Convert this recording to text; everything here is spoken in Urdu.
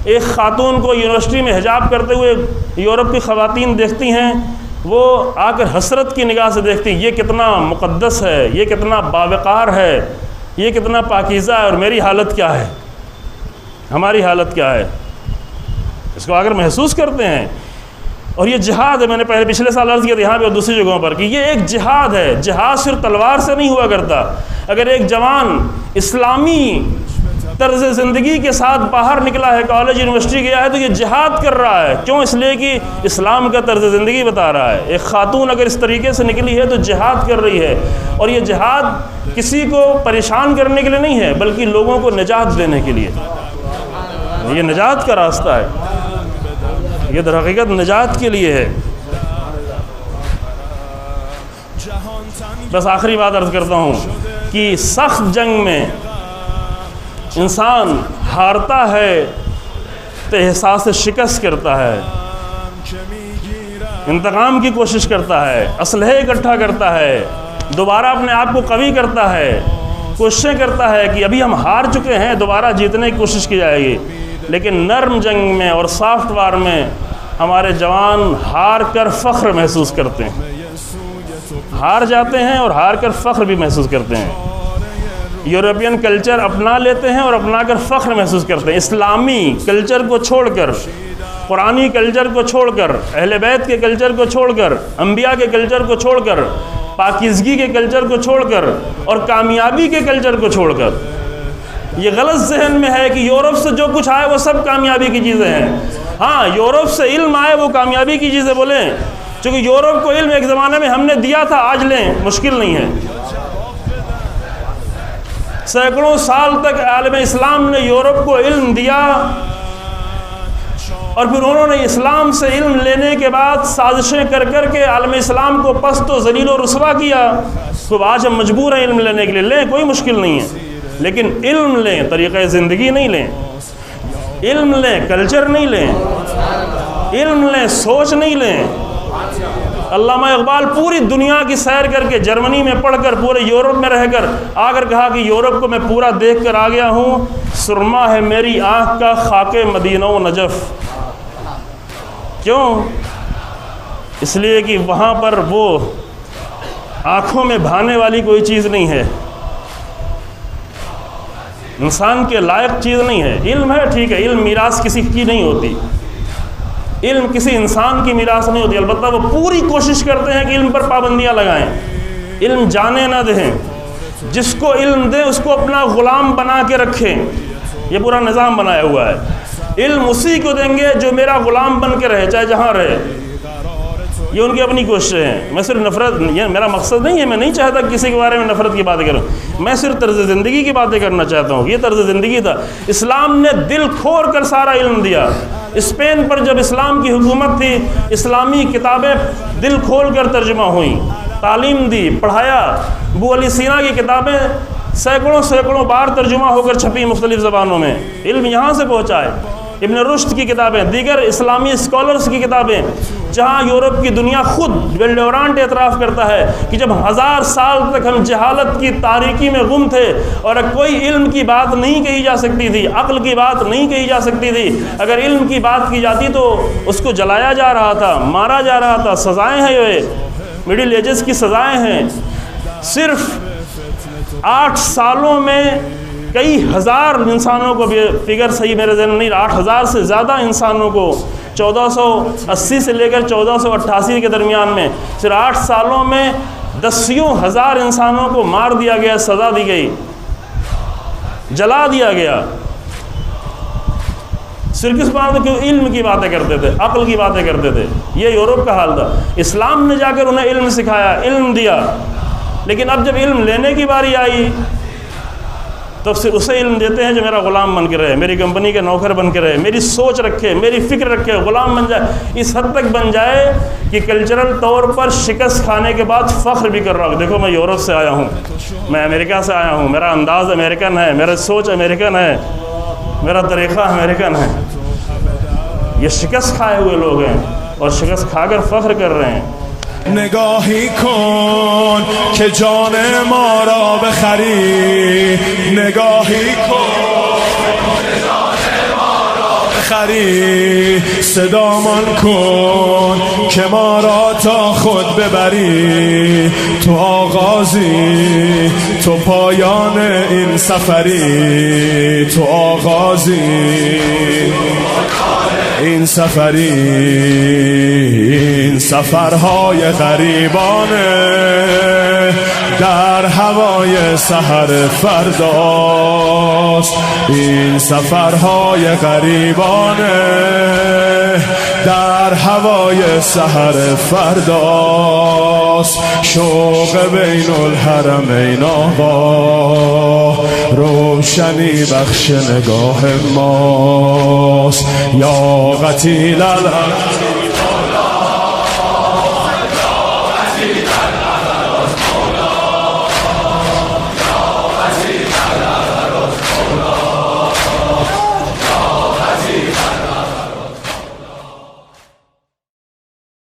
ایک خاتون کو یونیورسٹی میں حجاب کرتے ہوئے یورپ کی خواتین دیکھتی ہیں، وہ آ کر حسرت کی نگاہ سے دیکھتی ہیں، یہ کتنا مقدس ہے، یہ کتنا باوقار ہے، یہ کتنا پاکیزہ ہے، اور میری حالت کیا ہے، ہماری حالت کیا ہے، اس کو آ کر محسوس کرتے ہیں۔ اور یہ جہاد ہے، میں نے پچھلے سال عرض کیا تھا یہاں پہ اور دوسری جگہوں پر کہ یہ ایک جہاد ہے۔ جہاد صرف تلوار سے نہیں ہوا کرتا۔ اگر ایک جوان اسلامی طرز زندگی کے ساتھ باہر نکلا ہے، کالج یونیورسٹی گیا ہے، تو یہ جہاد کر رہا ہے۔ کیوں؟ اس لیے کہ اسلام کا طرز زندگی بتا رہا ہے۔ ایک خاتون اگر اس طریقے سے نکلی ہے تو جہاد کر رہی ہے، اور یہ جہاد کسی کو پریشان کرنے کے لیے نہیں ہے، بلکہ لوگوں کو نجات دینے کے لیے۔ یہ نجات کا راستہ ہے، یہ در حقیقت نجات کے لیے ہے۔ بس آخری بات عرض کرتا ہوں کہ سخت جنگ میں انسان ہارتا ہے تو احساس شکست کرتا ہے، انتقام کی کوشش کرتا ہے، اسلحے اکٹھا کرتا ہے، دوبارہ اپنے آپ کو قوی کرتا ہے، کوششیں کرتا ہے کہ ابھی ہم ہار چکے ہیں، دوبارہ جیتنے کی کوشش کی جائے گی۔ لیکن نرم جنگ میں اور سافٹ وار میں ہمارے جوان ہار کر فخر محسوس کرتے ہیں، ہار جاتے ہیں اور ہار کر فخر بھی محسوس کرتے ہیں۔ یورپین کلچر اپنا لیتے ہیں اور اپنا کر فخر محسوس کرتے ہیں۔ اسلامی کلچر کو چھوڑ کر، قرآنی کلچر کو چھوڑ کر، اہل بیت کے کلچر کو چھوڑ کر، انبیاء کے کلچر کو چھوڑ کر، پاکیزگی کے کلچر کو چھوڑ کر، اور کامیابی کے کلچر کو چھوڑ کر، یہ غلط ذہن میں ہے کہ یورپ سے جو کچھ آئے وہ سب کامیابی کی چیزیں ہیں۔ ہاں، یورپ سے علم آئے وہ کامیابی کی چیزیں بولیں، چونکہ یورپ کو علم ایک زمانے میں ہم نے دیا تھا، آج لیں، مشکل نہیں ہے۔ سینکڑوں سال تک عالم اسلام نے یورپ کو علم دیا، اور پھر انہوں نے اسلام سے علم لینے کے بعد سازشیں کر کر کے عالم اسلام کو پست و ذلیل و رسوا کیا۔ تو آج ہم مجبور ہیں علم لینے کے لیے، لیں، کوئی مشکل نہیں ہے، لیکن علم لیں، طریقہ زندگی نہیں لیں۔ علم لیں، کلچر نہیں لیں، علم لیں، سوچ نہیں لیں۔ علامہ اقبال پوری دنیا کی سیر کر کے، جرمنی میں پڑھ کر، پورے یورپ میں رہ کر آ کر کہا کہ یورپ کو میں پورا دیکھ کر آ گیا ہوں، سرما ہے میری آنکھ کا خاک مدینہ و نجف۔ کیوں؟ اس لیے کہ وہاں پر وہ آنکھوں میں بھانے والی کوئی چیز نہیں ہے، انسان کے لائق چیز نہیں ہے۔ علم ہے، ٹھیک ہے، علم میراث کسی کی نہیں ہوتی، علم کسی انسان کی میراث نہیں ہوتی، البتہ وہ پوری کوشش کرتے ہیں کہ علم پر پابندیاں لگائیں، علم جانے نہ دیں، جس کو علم دیں اس کو اپنا غلام بنا کے رکھیں۔ یہ پورا نظام بنایا ہوا ہے۔ علم اسی کو دیں گے جو میرا غلام بن کے رہے، چاہے جہاں رہے۔ یہ ان کی اپنی کوششیں ہیں۔ میں صرف نفرت، یہ میرا مقصد نہیں ہے، میں نہیں چاہتا کسی کے بارے میں نفرت کی باتیں کروں، میں صرف طرز زندگی کی باتیں کرنا چاہتا ہوں۔ یہ طرز زندگی تھا۔ اسلام نے دل کھول کر سارا علم دیا۔ اسپین پر جب اسلام کی حکومت تھی، اسلامی کتابیں دل کھول کر ترجمہ ہوئیں، تعلیم دی، پڑھایا۔ ابو علی سینا کی کتابیں سینکڑوں بار ترجمہ ہو کر چھپی مختلف زبانوں میں، علم یہاں سے پہنچا ہے۔ ابن رشد کی کتابیں، دیگر اسلامی اسکالرز کی کتابیں، جہاں یورپ کی دنیا خود ویلڈورانٹ اعتراف کرتا ہے کہ جب 1000 سال تک ہم جہالت کی تاریکی میں گم تھے اور کوئی علم کی بات نہیں کہی جا سکتی تھی، عقل کی بات نہیں کہی جا سکتی تھی، اگر علم کی بات کی جاتی تو اس کو جلایا جا رہا تھا، مارا جا رہا تھا۔ سزائیں ہیں، یہ مڈل ایجز کی سزائیں ہیں۔ صرف 8 سالوں میں کئی ہزار انسانوں کو، فگر صحیح میرے ذہن میں نہیں، 8000 سے زیادہ انسانوں کو 1480 سے لے کر 1488 کے درمیان میں صرف 8 سالوں میں 10,000 انسانوں کو مار دیا گیا، سزا دی گئی، جلا دیا گیا۔ صرف کس بات کیوں؟ علم کی باتیں کرتے تھے، عقل کی باتیں کرتے تھے۔ یہ یورپ کا حال تھا۔ اسلام نے جا کر انہیں علم سکھایا، علم دیا، لیکن اب جب علم لینے کی باری آئی تو صرف اسے علم دیتے ہیں جو میرا غلام بن کے رہے، میری کمپنی کے نوکر بن کے رہے، میری سوچ رکھے، میری فکر رکھے، غلام بن جائے۔ اس حد تک بن جائے کہ کلچرل طور پر شکست کھانے کے بعد فخر بھی کر رہا ہوں، دیکھو میں یورپ سے آیا ہوں، میں امریکہ سے آیا ہوں، میرا انداز امریکن ہے، میرا سوچ امریکن ہے، میرا طریقہ امریکن ہے۔ یہ شکست کھائے ہوئے لوگ ہیں اور شکست کھا کر فخر کر رہے ہیں۔ نگاهی کن که جان ما را بخری، نگاهی کن که جان ما را خری صدامان کن که ما را تا خود ببری. تو آغازی تو پایان این سفری، تو آغازی این سفری، این سفرهای غریبانه در هوای سحر فرداست. این سفرهای غریبانه در هوای سحر فرداست. شوق بین الحرمین آقا روشنی بخش نگاه ماست. یا قتیل